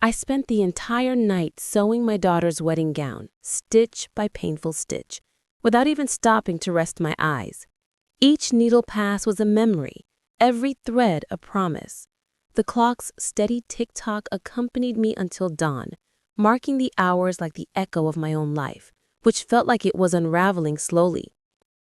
I spent the entire night sewing my daughter's wedding gown, stitch by painful stitch, without even stopping to rest my eyes. Each needle pass was a memory, every thread a promise. The clock's steady tick-tock accompanied me until dawn, marking the hours like the echo of my own life, which felt like it was unraveling slowly.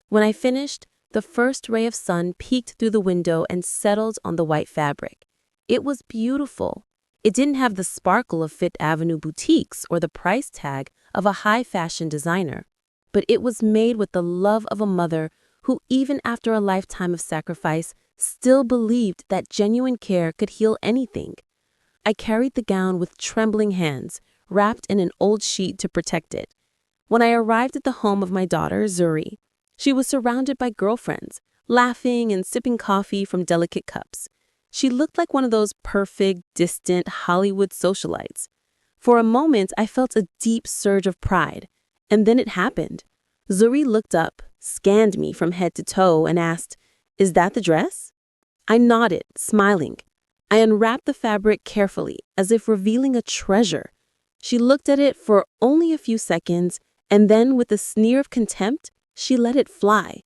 When I finished, the first ray of sun peeked through the window and settled on the white fabric. It was beautiful. It didn't have the sparkle of Fifth Avenue boutiques or the price tag of a high-fashion designer, but it was made with the love of a mother who, even after a lifetime of sacrifice, still believed that genuine care could heal anything. I carried the gown with trembling hands, wrapped in an old sheet to protect it. When I arrived at the home of my daughter, Zuri, she was surrounded by girlfriends, laughing and sipping coffee from delicate cups. She looked like one of those perfect, distant Hollywood socialites. For a moment, I felt a deep surge of pride, and then it happened. Zuri looked up, scanned me from head to toe, and asked, "Is that the dress?" I nodded, smiling. I unwrapped the fabric carefully, as if revealing a treasure. She looked at it for only a few seconds, and then, with a sneer of contempt, she let it fly.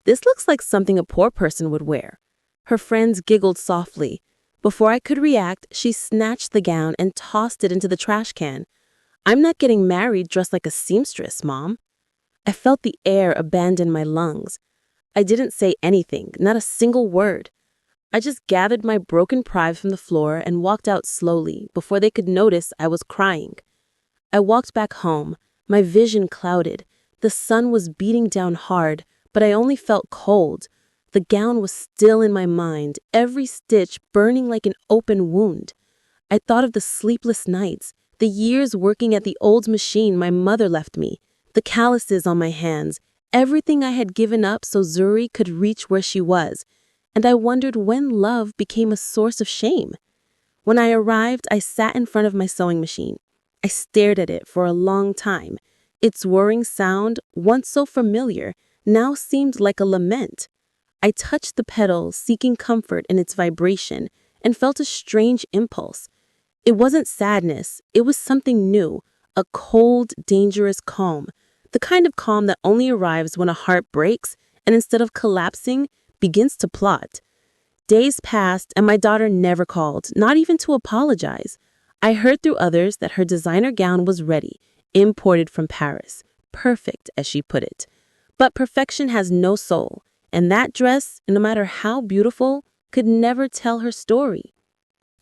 "This looks like something a poor person would wear." Her friends giggled softly. Before I could react, she snatched the gown and tossed it into the trash can. "I'm not getting married dressed like a seamstress, Mom." I felt the air abandon my lungs. I didn't say anything, not a single word. I just gathered my broken pride from the floor and walked out slowly before they could notice I was crying. I walked back home, my vision clouded. The sun was beating down hard, but I only felt cold. The gown was still in my mind, every stitch burning like an open wound. I thought of the sleepless nights, the years working at the old machine my mother left me, the calluses on my hands, everything I had given up so Zuri could reach where she was, and I wondered when love became a source of shame. When I arrived, I sat in front of my sewing machine. I stared at it for a long time. Its whirring sound, once so familiar, now seemed like a lament. I touched the pedal, seeking comfort in its vibration, and felt a strange impulse. It wasn't sadness, it was something new, a cold, dangerous calm, the kind of calm that only arrives when a heart breaks and instead of collapsing, begins to plot. Days passed and my daughter never called, not even to apologize. I heard through others that her designer gown was ready, imported from Paris, perfect, as she put it. But perfection has no soul. And that dress, no matter how beautiful, could never tell her story.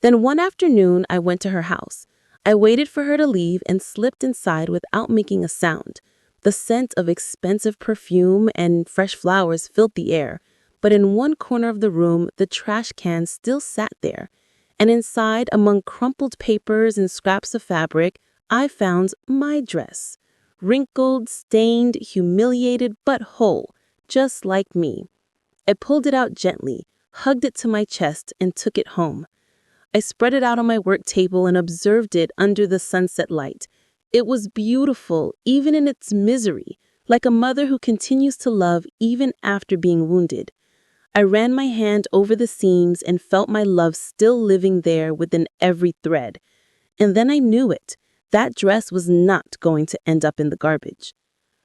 Then one afternoon, I went to her house. I waited for her to leave and slipped inside without making a sound. The scent of expensive perfume and fresh flowers filled the air, but in one corner of the room, the trash can still sat there. And inside, among crumpled papers and scraps of fabric, I found my dress. Wrinkled, stained, humiliated, but whole. Just like me. I pulled it out gently, hugged it to my chest, and took it home. I spread it out on my work table and observed it under the sunset light. It was beautiful, even in its misery, like a mother who continues to love even after being wounded. I ran my hand over the seams and felt my love still living there within every thread. And then I knew it. That dress was not going to end up in the garbage.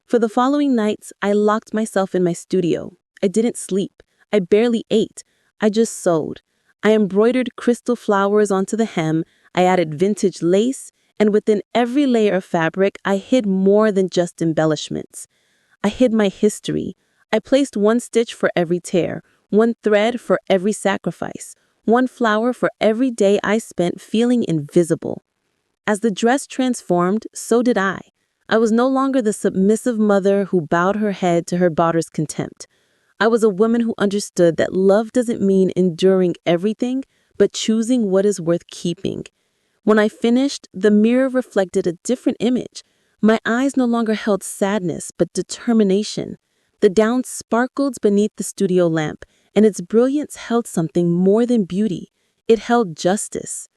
For the following nights, I locked myself in my studio. I didn't sleep. I barely ate. I just sewed. I embroidered crystal flowers onto the hem. I added vintage lace. And within every layer of fabric, I hid more than just embellishments. I hid my history. I placed one stitch for every tear, one thread for every sacrifice, one flower for every day I spent feeling invisible. As the dress transformed, so did I. I was no longer the submissive mother who bowed her head to her daughter's contempt. I was a woman who understood that love doesn't mean enduring everything, but choosing what is worth keeping. When I finished, the mirror reflected a different image. My eyes no longer held sadness, but determination. The gown sparkled beneath the studio lamp, and its brilliance held something more than beauty. It held justice.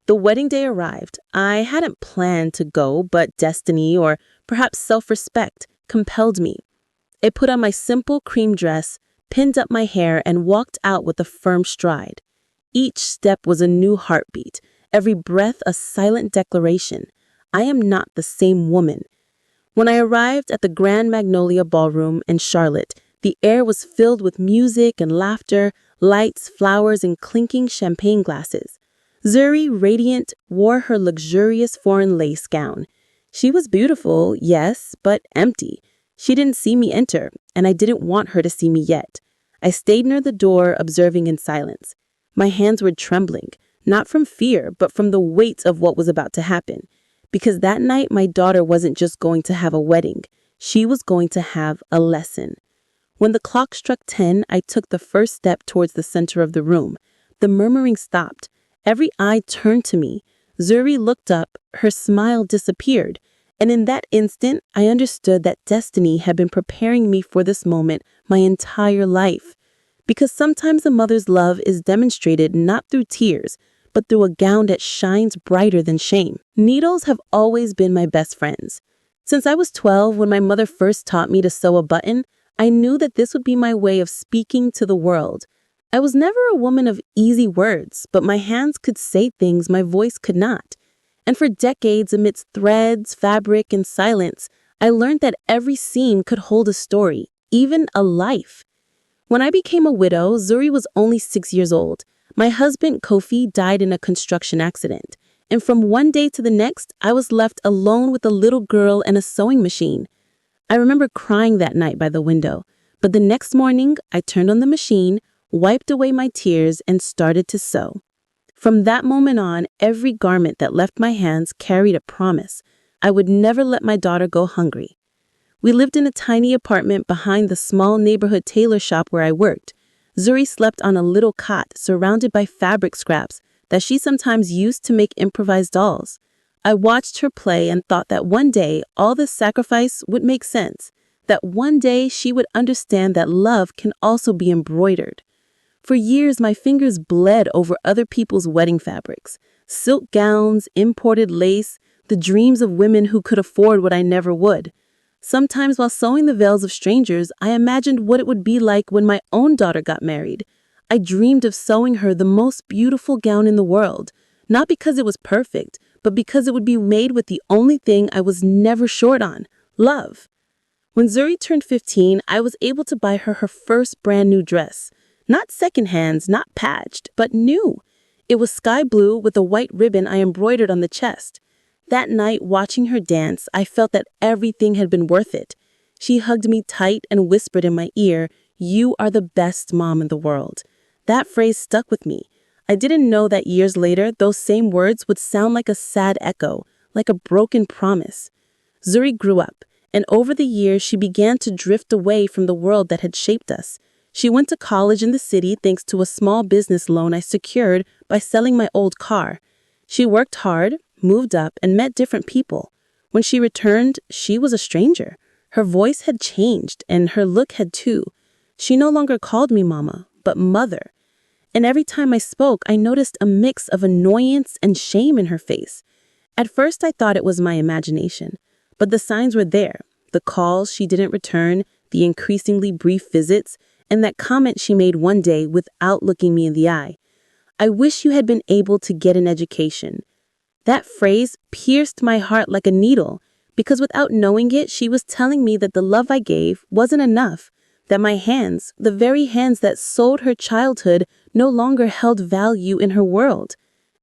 The wedding day arrived. I hadn't planned to go, but destiny, or perhaps self-respect, compelled me. I put on my simple cream dress, pinned up my hair, and walked out with a firm stride. Each step was a new heartbeat. every breath a silent declaration. I am not the same woman. When I arrived at the Grand Magnolia Ballroom in Charlotte, the air was filled with music and laughter, lights, flowers, and clinking champagne glasses. Zuri, radiant, wore her luxurious foreign lace gown. She was beautiful, yes, but empty. She didn't see me enter, and I didn't want her to see me yet. I stayed near the door, observing in silence. My hands were trembling, not from fear, but from the weight of what was about to happen. Because that night, my daughter wasn't just going to have a wedding. She was going to have a lesson. When the clock struck 10, I took the first step towards the center of the room. The murmuring stopped. Every eye turned to me. Zuri looked up, her smile disappeared, and in that instant, I understood that destiny had been preparing me for this moment my entire life. Because sometimes a mother's love is demonstrated not through tears, but through a gown that shines brighter than shame. Needles have always been my best friends. Since I was 12, when my mother first taught me to sew a button, I knew that this would be my way of speaking to the world. I was never a woman of easy words, but my hands could say things my voice could not. And for decades, amidst threads, fabric, and silence, I learned that every seam could hold a story, even a life. When I became a widow, Zuri was only 6 years old. My husband, Kofi, died in a construction accident. And from one day to the next, I was left alone with a little girl and a sewing machine. I remember crying that night by the window. But the next morning, I turned on the machine, wiped away my tears, and started to sew. From that moment on, every garment that left my hands carried a promise. I would never let my daughter go hungry. We lived in a tiny apartment behind the small neighborhood tailor shop where I worked. Zuri slept on a little cot surrounded by fabric scraps that she sometimes used to make improvised dolls. I watched her play and thought that one day all this sacrifice would make sense, that one day she would understand that love can also be embroidered. For years, my fingers bled over other people's wedding fabrics, silk gowns, imported lace, the dreams of women who could afford what I never would. Sometimes while sewing the veils of strangers, I imagined what it would be like when my own daughter got married. I dreamed of sewing her the most beautiful gown in the world, not because it was perfect, but because it would be made with the only thing I was never short on, love. When Zuri turned 15, I was able to buy her first brand new dress. Not secondhand, not patched, but new. It was sky blue with a white ribbon I embroidered on the chest. That night, watching her dance, I felt that everything had been worth it. She hugged me tight and whispered in my ear, "You are the best mom in the world." That phrase stuck with me. I didn't know that years later, those same words would sound like a sad echo, like a broken promise. Zuri grew up, and over the years, she began to drift away from the world that had shaped us. She went to college in the city thanks to a small business loan I secured by selling my old car. She worked hard, moved up, and met different people. When she returned, she was a stranger. Her voice had changed, and her look had too. She no longer called me mama, but mother. And every time I spoke, I noticed a mix of annoyance and shame in her face. At first, I thought it was my imagination, but the signs were there. The calls she didn't return, the increasingly brief visits, and that comment she made one day without looking me in the eye. "I wish you had been able to get an education." That phrase pierced my heart like a needle, because without knowing it, she was telling me that the love I gave wasn't enough, that my hands, the very hands that sewed her childhood, no longer held value in her world.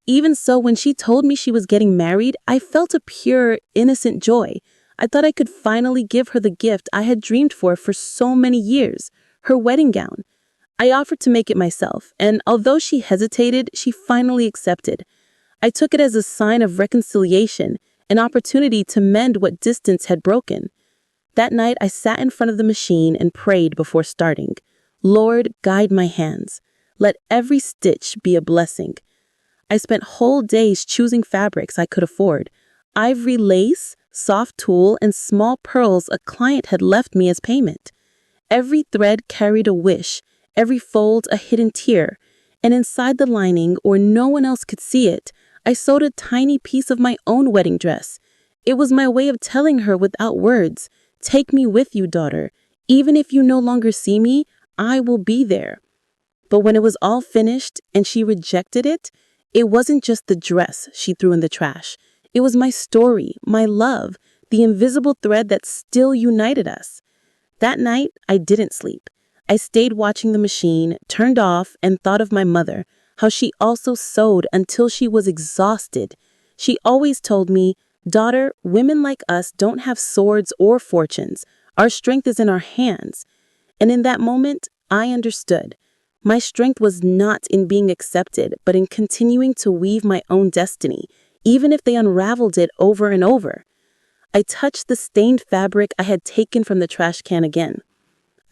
Even so, when she told me she was getting married, I felt a pure, innocent joy. I thought I could finally give her the gift I had dreamed for so many years, her wedding gown. I offered to make it myself, and although she hesitated, she finally accepted. I took it as a sign of reconciliation, an opportunity to mend what distance had broken. That night, I sat in front of the machine and prayed before starting. "Lord, guide my hands. Let every stitch be a blessing." I spent whole days choosing fabrics I could afford. Ivory lace, soft tulle, and small pearls a client had left me as payment. Every thread carried a wish, every fold a hidden tear, and inside the lining, where no one else could see it, I sewed a tiny piece of my own wedding dress. It was my way of telling her without words, "Take me with you, daughter. Even if you no longer see me, I will be there." But when it was all finished and she rejected it, It wasn't just the dress she threw in the trash. It was my story, my love, the invisible thread that still united us. That night, I didn't sleep. I stayed watching the machine, turned off, and thought of my mother, how she also sewed until she was exhausted. She always told me, "Daughter, women like us don't have swords or fortunes. Our strength is in our hands." And in that moment, I understood. My strength was not in being accepted, but in continuing to weave my own destiny, even if they unraveled it over and over. I touched the stained fabric I had taken from the trash can again.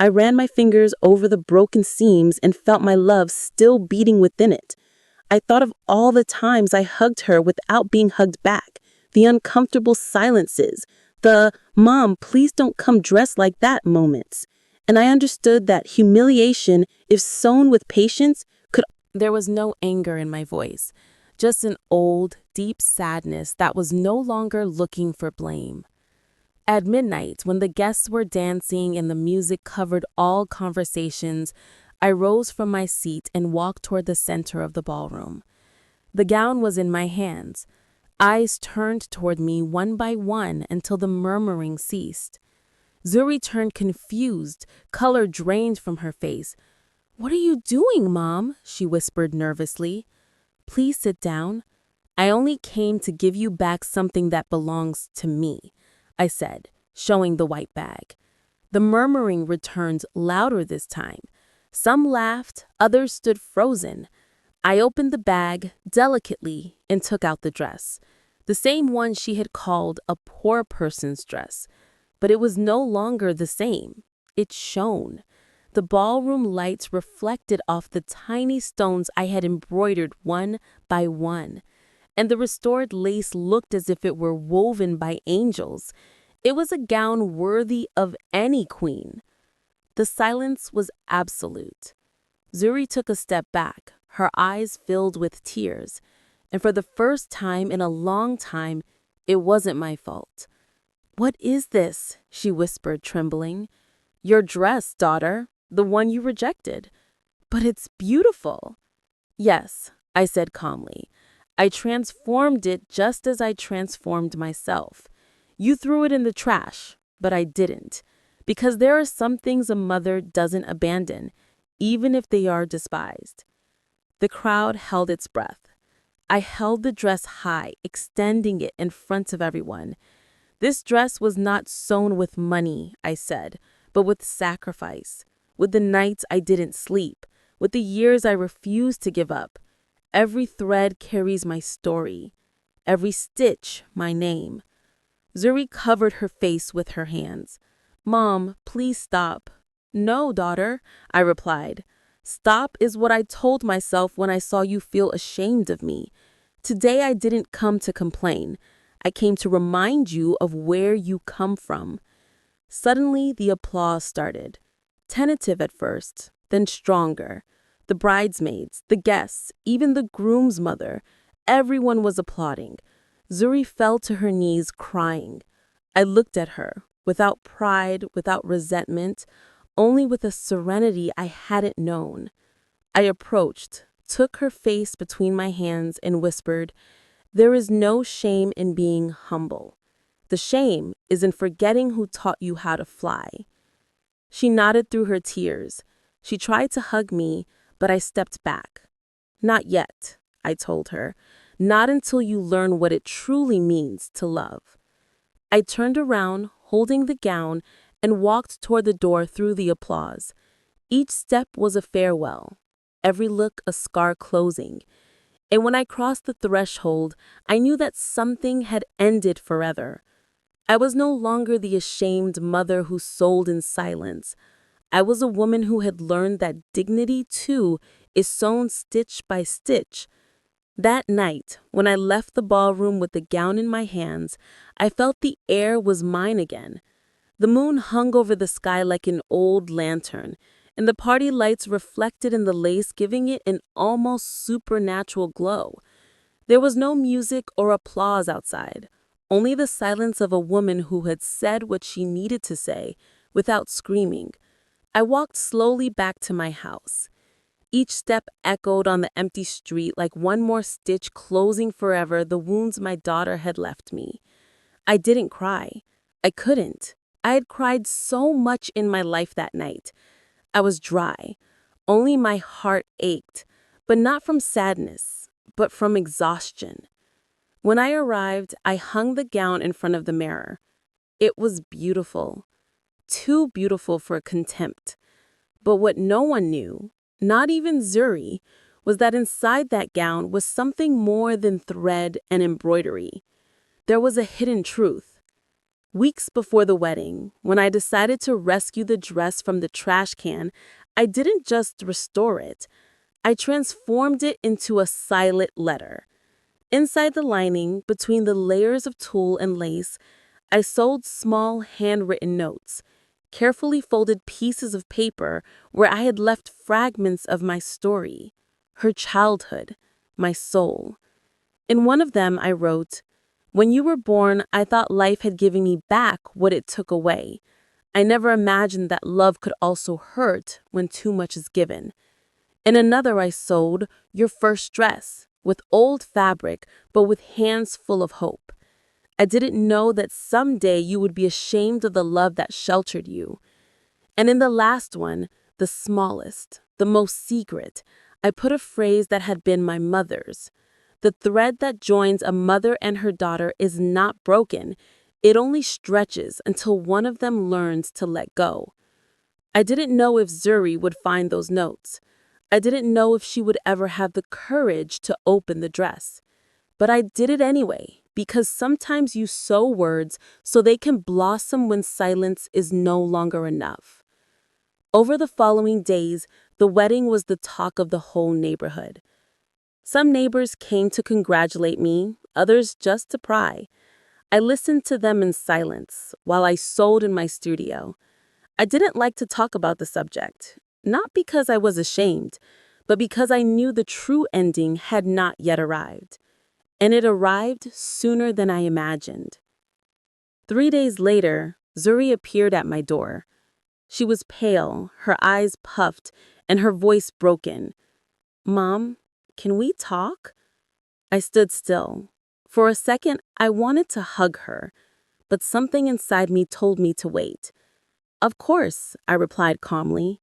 I ran my fingers over the broken seams and felt my love still beating within it. I thought of all the times I hugged her without being hugged back, the uncomfortable silences, the "Mom, please don't come dressed like that" moments. And I understood that humiliation, if sown with patience, could. There was no anger in my voice, just an old, deep sadness that was no longer looking for blame. At midnight, when the guests were dancing and the music covered all conversations, I rose from my seat and walked toward the center of the ballroom. The gown was in my hands. Eyes turned toward me one by one until the murmuring ceased. Zuri turned confused, color drained from her face. "What are you doing, Mom?" she whispered nervously. "Please sit down. I only came to give you back something that belongs to me," I said, showing the white bag. The murmuring returned louder this time. Some laughed, others stood frozen. I opened the bag delicately and took out the dress, the same one she had called a poor person's dress. But it was no longer the same. It shone. The ballroom lights reflected off the tiny stones I had embroidered one by one, and the restored lace looked as if it were woven by angels. It was a gown worthy of any queen. The silence was absolute. Zuri took a step back, her eyes filled with tears, and for the first time in a long time, it wasn't my fault. "What is this?" she whispered, trembling. "Your dress, daughter, the one you rejected. But it's beautiful." "Yes," I said calmly. "I transformed it just as I transformed myself. You threw it in the trash, but I didn't. Because there are some things a mother doesn't abandon, even if they are despised." The crowd held its breath. I held the dress high, extending it in front of everyone. "This dress was not sewn with money," I said, "but with sacrifice, with the nights I didn't sleep, with the years I refused to give up. Every thread carries my story, every stitch my name." Zuri covered her face with her hands. "Mom, please stop." "No, daughter," I replied. "Stop is what I told myself when I saw you feel ashamed of me. Today I didn't come to complain. I came to remind you of where you come from." Suddenly, the applause started. Tentative at first, then stronger. The bridesmaids, the guests, even the groom's mother, everyone was applauding. Zuri fell to her knees crying. I looked at her, without pride, without resentment, only with a serenity I hadn't known. I approached, took her face between my hands, and whispered, "There is no shame in being humble. The shame is in forgetting who taught you how to fly." She nodded through her tears. She tried to hug me, but I stepped back. "Not yet," I told her. "Not until you learn what it truly means to love." I turned around, holding the gown, and walked toward the door through the applause. Each step was a farewell, every look a scar closing. And when I crossed the threshold, I knew that something had ended forever. I was no longer the ashamed mother who sold in silence. I was a woman who had learned that dignity, too, is sewn stitch by stitch. That night, when I left the ballroom with the gown in my hands, I felt the air was mine again. The moon hung over the sky like an old lantern, and the party lights reflected in the lace, giving it an almost supernatural glow. There was no music or applause outside, only the silence of a woman who had said what she needed to say without screaming. I walked slowly back to my house. Each step echoed on the empty street like one more stitch closing forever the wounds my daughter had left me. I didn't cry. I couldn't. I had cried so much in my life that night. I was dry. Only my heart ached, but not from sadness, but from exhaustion. When I arrived, I hung the gown in front of the mirror. It was beautiful, too beautiful for contempt. But what no one knew, not even Zuri, was that inside that gown was something more than thread and embroidery. There was a hidden truth. Weeks before the wedding, when I decided to rescue the dress from the trash can, I didn't just restore it. I transformed it into a silent letter. Inside the lining, between the layers of tulle and lace, I sewed small handwritten notes, carefully folded pieces of paper where I had left fragments of my story, her childhood, my soul. In one of them, I wrote, "When you were born, I thought life had given me back what it took away. I never imagined that love could also hurt when too much is given." In another, I sewed, "Your first dress," with old fabric, but with hands full of hope. I didn't know that someday you would be ashamed of the love that sheltered you. And in the last one, the smallest, the most secret, I put a phrase that had been my mother's. "The thread that joins a mother and her daughter is not broken. It only stretches until one of them learns to let go." I didn't know if Zuri would find those notes. I didn't know if she would ever have the courage to open the dress. But I did it anyway, because sometimes you sow words so they can blossom when silence is no longer enough. Over the following days, the wedding was the talk of the whole neighborhood. Some neighbors came to congratulate me, others just to pry. I listened to them in silence while I sewed in my studio. I didn't like to talk about the subject, not because I was ashamed, but because I knew the true ending had not yet arrived. And it arrived sooner than I imagined. 3 days later, Zuri appeared at my door. She was pale, her eyes puffed, and her voice broken. "Mom, can we talk?" I stood still. For a second, I wanted to hug her, but something inside me told me to wait. "Of course," I replied calmly.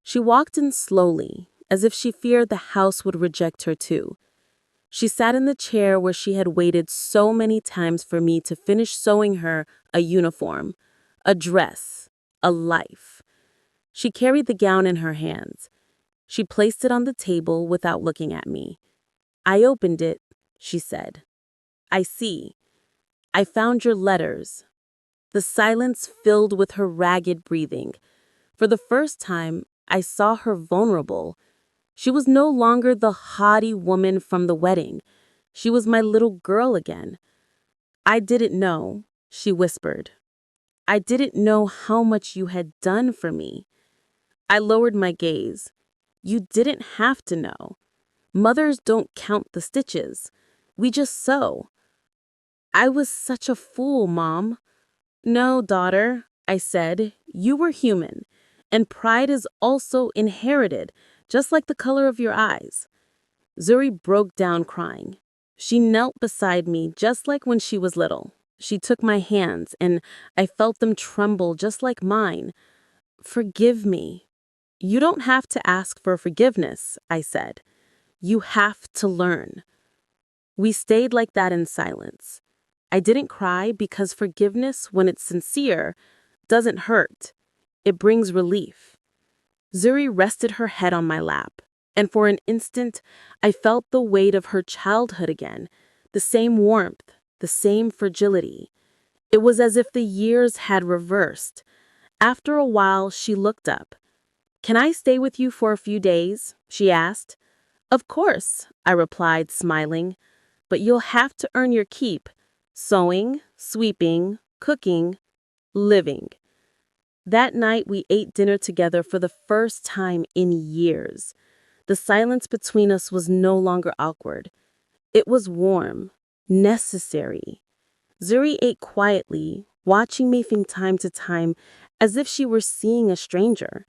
She walked in slowly, as if she feared the house would reject her too. She sat in the chair where she had waited so many times for me to finish sewing her a uniform, a dress, a life. She carried the gown in her hands. She placed it on the table without looking at me. "I opened it," she said. "I see. I found your letters." The silence filled with her ragged breathing. For the first time, I saw her vulnerable. She was no longer the haughty woman from the wedding. She was my little girl again. "I didn't know," she whispered. "I didn't know how much you had done for me." I lowered my gaze. "You didn't have to know. Mothers don't count the stitches. We just sew." "I was such a fool, Mom." "No, daughter," I said. "You were human. And pride is also inherited, just like the color of your eyes." Zuri broke down crying. She knelt beside me just like when she was little. She took my hands, and I felt them tremble just like mine. "Forgive me." "You don't have to ask for forgiveness," I said. "You have to learn." We stayed like that in silence. I didn't cry because forgiveness, when it's sincere, doesn't hurt. It brings relief. Zuri rested her head on my lap, and for an instant, I felt the weight of her childhood again, the same warmth, the same fragility. It was as if the years had reversed. After a while, she looked up. "Can I stay with you for a few days?" she asked. "Of course," I replied, smiling, "but you'll have to earn your keep. Sewing, sweeping, cooking, living." That night, we ate dinner together for the first time in years. The silence between us was no longer awkward. It was warm, necessary. Zuri ate quietly, watching me from time to time as if she were seeing a stranger.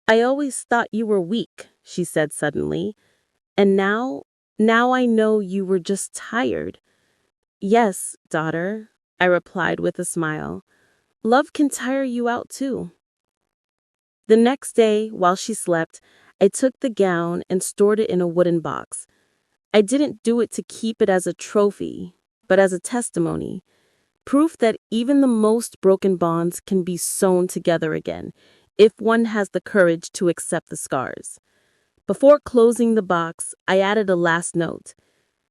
"I always thought you were weak," she said suddenly. And now I know you were just tired. Yes, daughter, I replied with a smile. Love can tire you out too. The next day, while she slept, I took the gown and stored it in a wooden box. I didn't do it to keep it as a trophy, but as a testimony. Proof that even the most broken bonds can be sewn together again, if one has the courage to accept the scars. Before closing the box, I added a last note.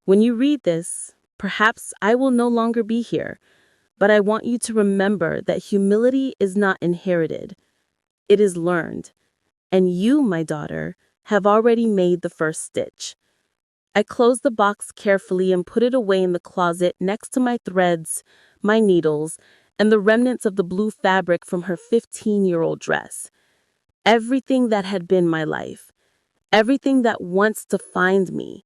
When you read this, perhaps I will no longer be here, but I want you to remember that humility is not inherited. It is learned. And you, my daughter, have already made the first stitch. I closed the box carefully and put it away in the closet next to my threads, my needles, and the remnants of the blue fabric from her 15-year-old dress. Everything that had been my life, everything that once defined me,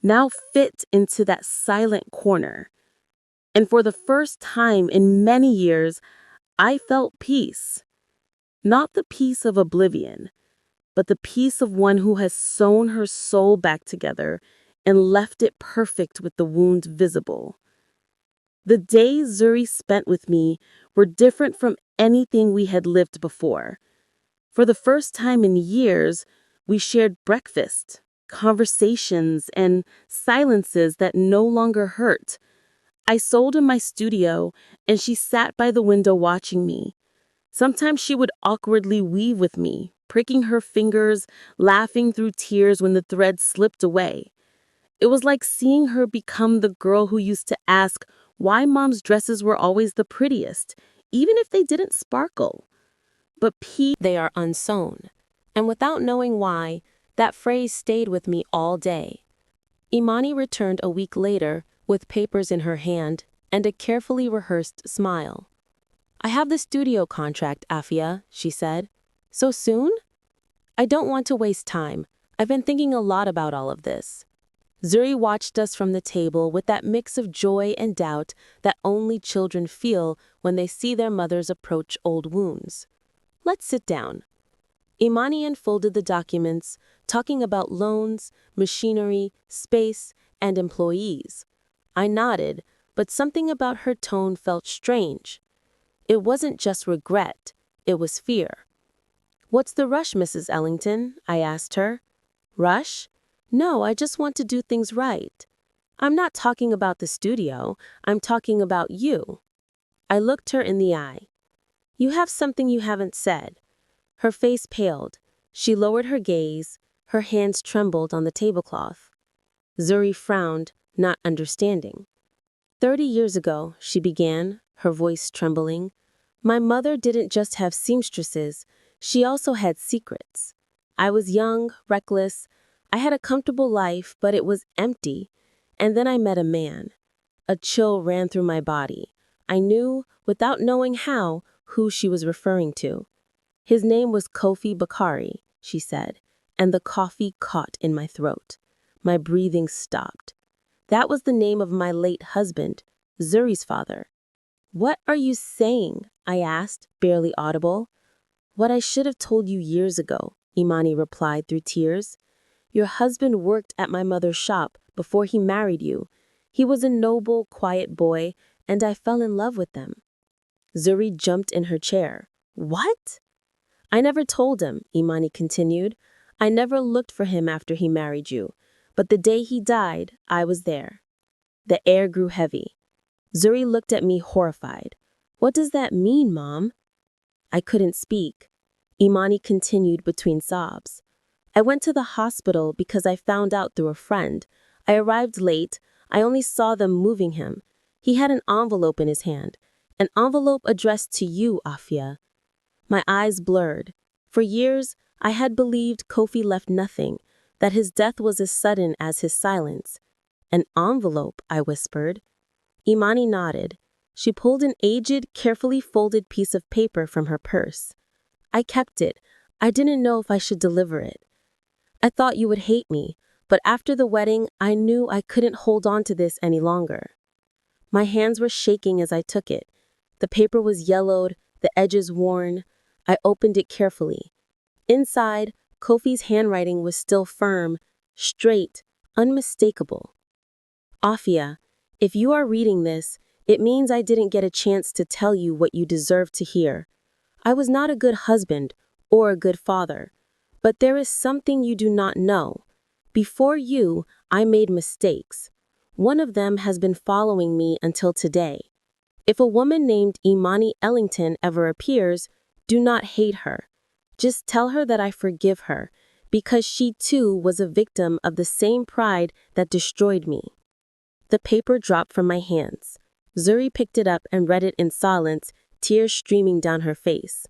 now fit into that silent corner. And for the first time in many years, I felt peace. Not the peace of oblivion, but the peace of one who has sewn her soul back together and left it perfect with the wound visible. The days Zuri spent with me were different from anything we had lived before. For the first time in years, we shared breakfast, conversations, and silences that no longer hurt. I sold in my studio, and she sat by the window watching me. Sometimes she would awkwardly weave with me, pricking her fingers, laughing through tears when the thread slipped away. It was like seeing her become the girl who used to ask why mom's dresses were always the prettiest, even if they didn't sparkle. But they are unsewn. And without knowing why, that phrase stayed with me all day. Imani returned a week later with papers in her hand and a carefully rehearsed smile. I have the studio contract, Afia, she said. So soon? I don't want to waste time. I've been thinking a lot about all of this. Zuri watched us from the table with that mix of joy and doubt that only children feel when they see their mothers approach old wounds. Let's sit down. Imani unfolded the documents, talking about loans, machinery, space, and employees. I nodded, but something about her tone felt strange. It wasn't just regret, it was fear. What's the rush, Mrs. Ellington? I asked her. Rush? No, I just want to do things right. I'm not talking about the studio, I'm talking about you. I looked her in the eye. You have something you haven't said. Her face paled. She lowered her gaze. Her hands trembled on the tablecloth. Zuri frowned, not understanding. 30 years ago, she began, her voice trembling, my mother didn't just have seamstresses, she also had secrets. I was young, reckless. I had a comfortable life, but it was empty. And then I met a man. A chill ran through my body. I knew, without knowing how, who she was referring to. His name was Kofi Bakari, she said, and the coffee caught in my throat. My breathing stopped. That was the name of my late husband, Zuri's father. What are you saying? I asked, barely audible. What I should have told you years ago, Imani replied through tears. Your husband worked at my mother's shop before he married you. He was a noble, quiet boy, and I fell in love with them. Zuri jumped in her chair. What? I never told him, Imani continued. I never looked for him after he married you. But the day he died, I was there. The air grew heavy. Zuri looked at me horrified. What does that mean, Mom? I couldn't speak. Imani continued between sobs. I went to the hospital because I found out through a friend. I arrived late. I only saw them moving him. He had an envelope in his hand. An envelope addressed to you, Afia. My eyes blurred. For years, I had believed Kofi left nothing, that his death was as sudden as his silence. An envelope, I whispered. Imani nodded. She pulled an aged, carefully folded piece of paper from her purse. I kept it. I didn't know if I should deliver it. I thought you would hate me, but after the wedding, I knew I couldn't hold on to this any longer. My hands were shaking as I took it. The paper was yellowed, the edges worn. I opened it carefully. Inside, Kofi's handwriting was still firm, straight, unmistakable. Afia, if you are reading this, it means I didn't get a chance to tell you what you deserve to hear. I was not a good husband or a good father, but there is something you do not know. Before you, I made mistakes. One of them has been following me until today. If a woman named Imani Ellington ever appears, do not hate her. Just tell her that I forgive her, because she too was a victim of the same pride that destroyed me. The paper dropped from my hands. Zuri picked it up and read it in silence, tears streaming down her face.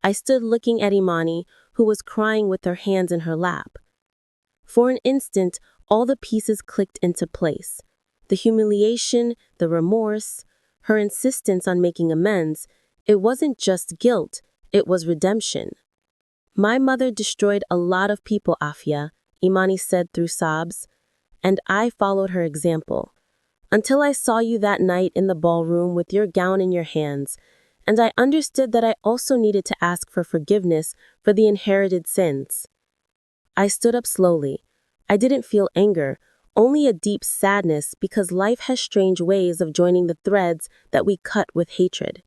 I stood looking at Imani, who was crying with her hands in her lap. For an instant, all the pieces clicked into place. The humiliation, the remorse, her insistence on making amends. It wasn't just guilt, it was redemption. My mother destroyed a lot of people, Afia, Imani said through sobs, and I followed her example. Until I saw you that night in the ballroom with your gown in your hands, and I understood that I also needed to ask for forgiveness for the inherited sins. I stood up slowly. I didn't feel anger, only a deep sadness because life has strange ways of joining the threads that we cut with hatred.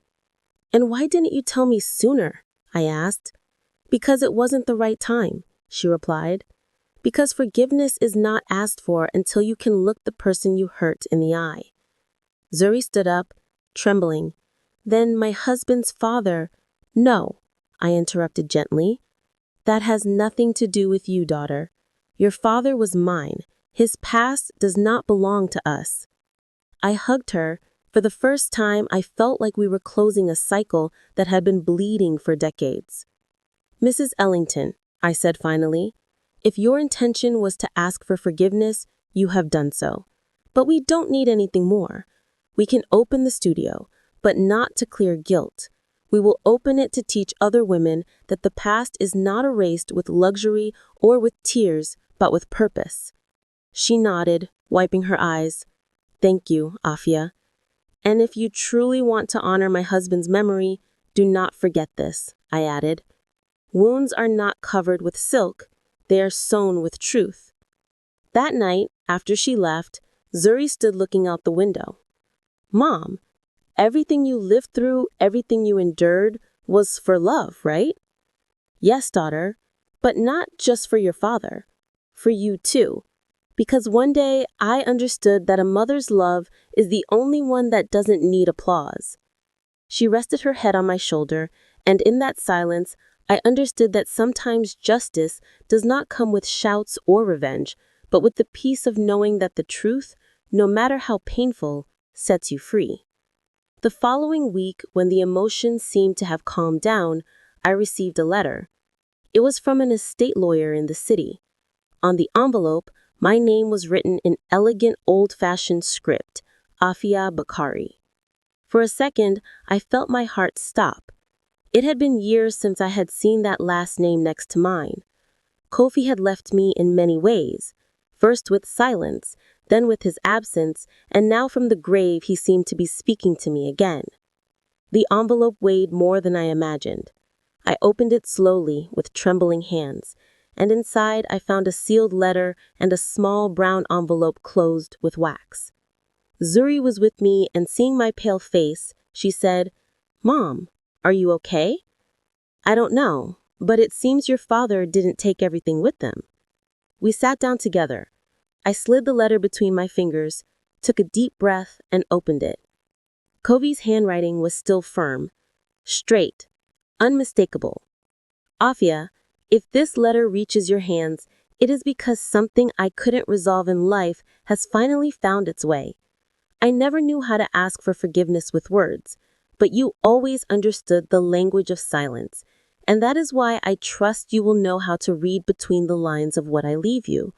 And why didn't you tell me sooner? I asked. Because it wasn't the right time, she replied. Because forgiveness is not asked for until you can look the person you hurt in the eye. Zuri stood up, trembling. Then my husband's father. No, I interrupted gently. That has nothing to do with you, daughter. Your father was mine. His past does not belong to us. I hugged her. For the first time, I felt like we were closing a cycle that had been bleeding for decades. Mrs. Ellington, I said finally, if your intention was to ask for forgiveness, you have done so. But we don't need anything more. We can open the studio, but not to clear guilt. We will open it to teach other women that the past is not erased with luxury or with tears, but with purpose. She nodded, wiping her eyes. Thank you, Afia. And if you truly want to honor my husband's memory, do not forget this, I added. Wounds are not covered with silk, they are sewn with truth. That night, after she left, Zuri stood looking out the window. Mom, everything you lived through, everything you endured, was for love, right? Yes, daughter, but not just for your father. For you too. Because one day I understood that a mother's love is the only one that doesn't need applause. She rested her head on my shoulder, and in that silence, I understood that sometimes justice does not come with shouts or revenge, but with the peace of knowing that the truth, no matter how painful, sets you free. The following week, when the emotions seemed to have calmed down, I received a letter. It was from an estate lawyer in the city. On the envelope, my name was written in elegant old-fashioned script, Afia Bakari. For a second, I felt my heart stop. It had been years since I had seen that last name next to mine. Kofi had left me in many ways, first with silence, then with his absence, and now from the grave he seemed to be speaking to me again. The envelope weighed more than I imagined. I opened it slowly with trembling hands, and inside I found a sealed letter and a small brown envelope closed with wax. Zuri was with me, and seeing my pale face, she said, Mom, are you okay? I don't know, but it seems your father didn't take everything with them. We sat down together. I slid the letter between my fingers, took a deep breath, and opened it. Kofi's handwriting was still firm, straight, unmistakable. Afia, if this letter reaches your hands, it is because something I couldn't resolve in life has finally found its way. I never knew how to ask for forgiveness with words, but you always understood the language of silence, and that is why I trust you will know how to read between the lines of what I leave you.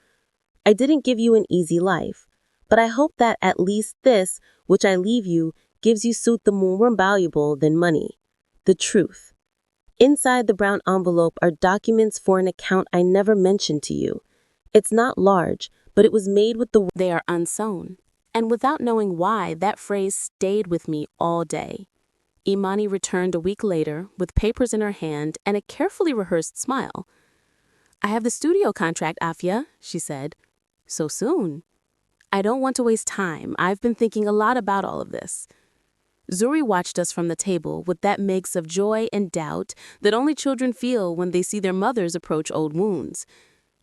I didn't give you an easy life, but I hope that at least this, which I leave you, gives you something more valuable than money, the truth. Inside the brown envelope are documents for an account I never mentioned to you. It's not large, but it was made with the they are unsewn. And without knowing why, that phrase stayed with me all day. Imani returned a week later with papers in her hand and a carefully rehearsed smile. I have the studio contract, Afia, she said. So soon? I don't want to waste time. I've been thinking a lot about all of this. Zuri watched us from the table with that mix of joy and doubt that only children feel when they see their mothers approach old wounds.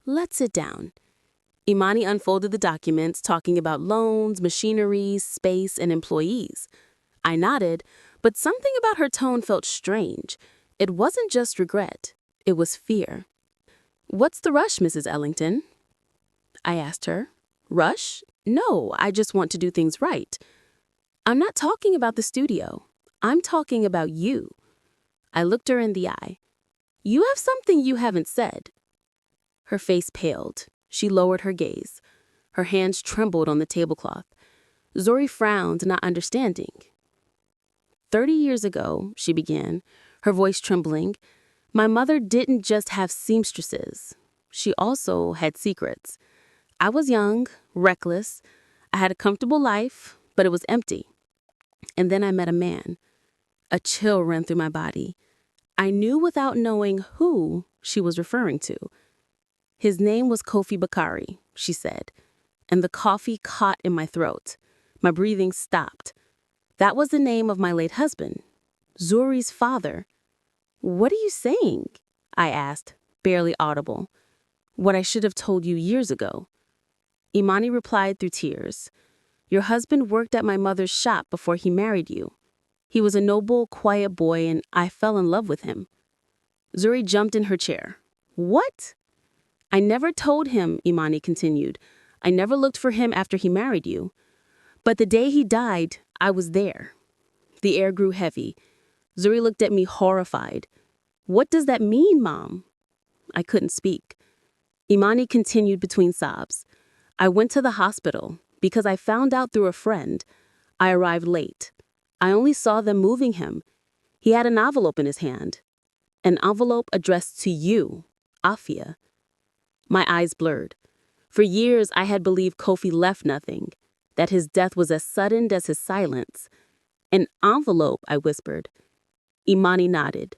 Let's sit down. Imani unfolded the documents, talking about loans, machinery, space, and employees. I nodded, but something about her tone felt strange. It wasn't just regret. It was fear. What's the rush, Mrs. Ellington? I asked her. Rush? No, I just want to do things right. I'm not talking about the studio. I'm talking about you. I looked her in the eye. You have something you haven't said. Her face paled. She lowered her gaze. Her hands trembled on the tablecloth. Zuri frowned, not understanding. 30 years ago, she began, her voice trembling, my mother didn't just have seamstresses. She also had secrets. I was young, reckless. I had a comfortable life, but it was empty. And then I met a man. A chill ran through my body. I knew without knowing who she was referring to. His name was Kofi Bakari, she said, and the coffee caught in my throat. My breathing stopped. That was the name of my late husband, Zuri's father. What are you saying? I asked, barely audible. What I should have told you years ago. Imani replied through tears. Your husband worked at my mother's shop before he married you. He was a noble, quiet boy, and I fell in love with him. Zuri jumped in her chair. What? I never told him, Imani continued. I never looked for him after he married you. But the day he died, I was there. The air grew heavy. Zuri looked at me horrified. What does that mean, Mom? I couldn't speak. Imani continued between sobs. I went to the hospital because I found out through a friend. I arrived late. I only saw them moving him. He had an envelope in his hand. An envelope addressed to you, Afia. My eyes blurred. For years, I had believed Kofi left nothing, that his death was as sudden as his silence. An envelope, I whispered. Imani nodded.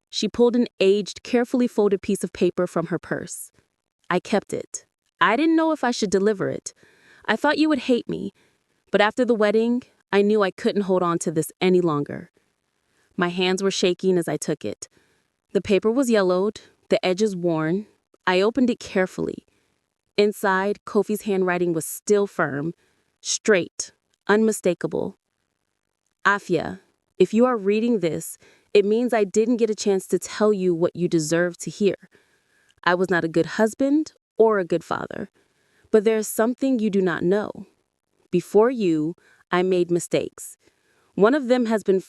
She pulled an aged, carefully folded piece of paper from her purse. I kept it. I didn't know if I should deliver it. I thought you would hate me, but after the wedding, I knew I couldn't hold on to this any longer. My hands were shaking as I took it. The paper was yellowed, the edges worn. I opened it carefully. Inside, Kofi's handwriting was still firm, straight, unmistakable. Afia, if you are reading this, it means I didn't get a chance to tell you what you deserve to hear. I was not a good husband or a good father, but there is something you do not know. Before you, I made mistakes. One of them has been